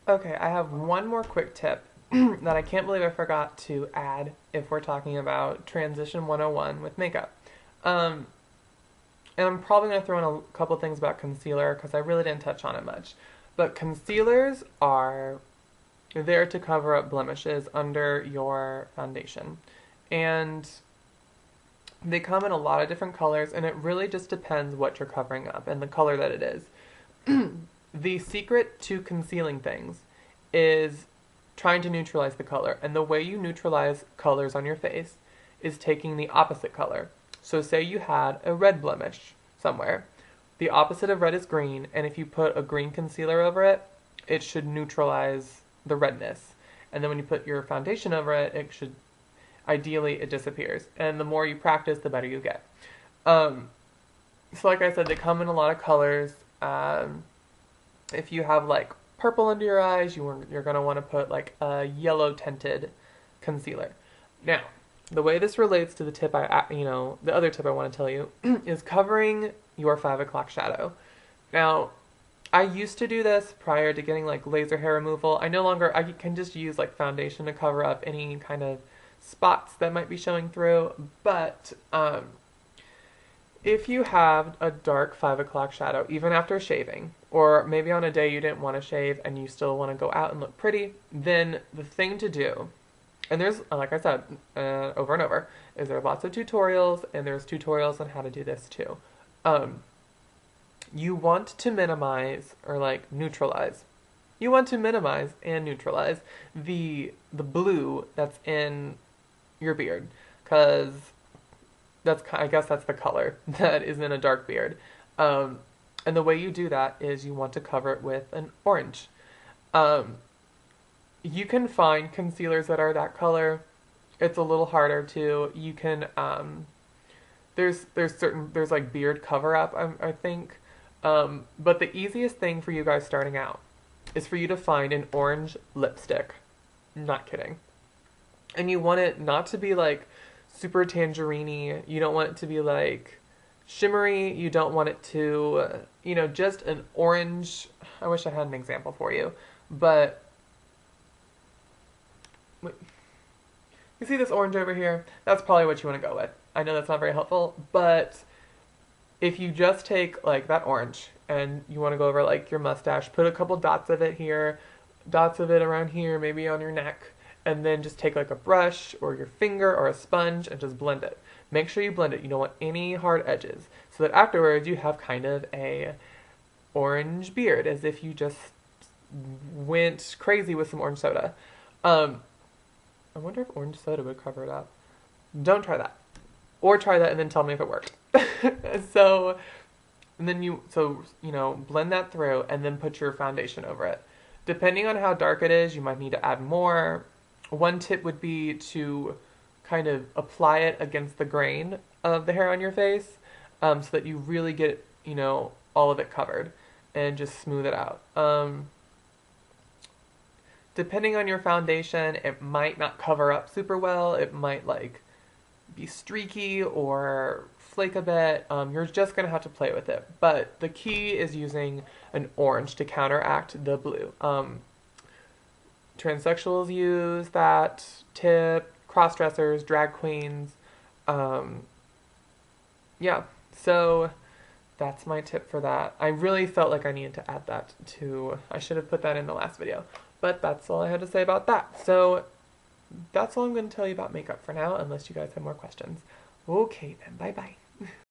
Okay, I have one more quick tip that I can't believe I forgot to add if we're talking about Transition 101 with makeup. Um, and I'm probably going to throw in a couple things about concealer because I really didn't touch on it much. But concealers are there to cover up blemishes under your foundation. And they come in a lot of different colors, and it really just depends what you're covering up and the color that it is. The secret to concealing things is trying to neutralize the color. And the way you neutralize colors on your face is taking the opposite color. So say you had a red blemish somewhere. The opposite of red is green, and if you put a green concealer over it, it should neutralize the redness. And then when you put your foundation over it, ideally it disappears. And the more you practice, the better you get. So like I said, they come in a lot of colors. If you have like purple under your eyes, you're going to want to put like a yellow tinted concealer. Now, the way this relates to the the other tip I want to tell you is covering your 5 o'clock shadow. Now, I used to do this prior to getting like laser hair removal. I can just use like foundation to cover up any kind of spots that might be showing through, but if you have a dark 5 o'clock shadow, even after shaving, or maybe on a day you didn't want to shave and you still want to go out and look pretty, then the thing to do, and there's, like I said, over and over, is there are lots of tutorials, and there's tutorials on how to do this too. You want to minimize, or like neutralize. You want to minimize and neutralize the blue that's in your beard, because I guess that's the color that is in a dark beard. And the way you do that is you want to cover it with an orange. You can find concealers that are that color. It's a little harder to. You can there's like beard cover up, I think. But the easiest thing for you guys starting out is for you to find an orange lipstick. Not kidding. And you want it not to be like super tangerine-y. You don't want it to be like shimmery. You don't want it to, just an orange. I wish I had an example for you. But you see this orange over here? That's probably what you want to go with. I know that's not very helpful, but if you just take like that orange and you want to go over like your mustache, put a couple dots of it here, dots of it around here, maybe on your neck, and then just take like a brush or your finger or a sponge and just blend it. Make sure you blend it. You don't want any hard edges, so that afterwards you have kind of a orange beard, as if you just went crazy with some orange soda. I wonder if orange soda would cover it up. Don't try that. Or try that and then tell me if it worked. So, and then blend that through and then put your foundation over it. Depending on how dark it is, you might need to add more. One tip would be to kind of apply it against the grain of the hair on your face, so that you really get, all of it covered, and just smooth it out. Depending on your foundation, it might not cover up super well. It might like be streaky or flake a bit. You're just going to have to play with it. But the key is using an orange to counteract the blue. Transsexuals use that tip, cross-dressers, drag queens. Yeah, so that's my tip for that. I really felt like I needed to add that to, I should have put that in the last video. But that's all I had to say about that. So that's all I'm going to tell you about makeup for now, unless you guys have more questions. Okay then, bye-bye.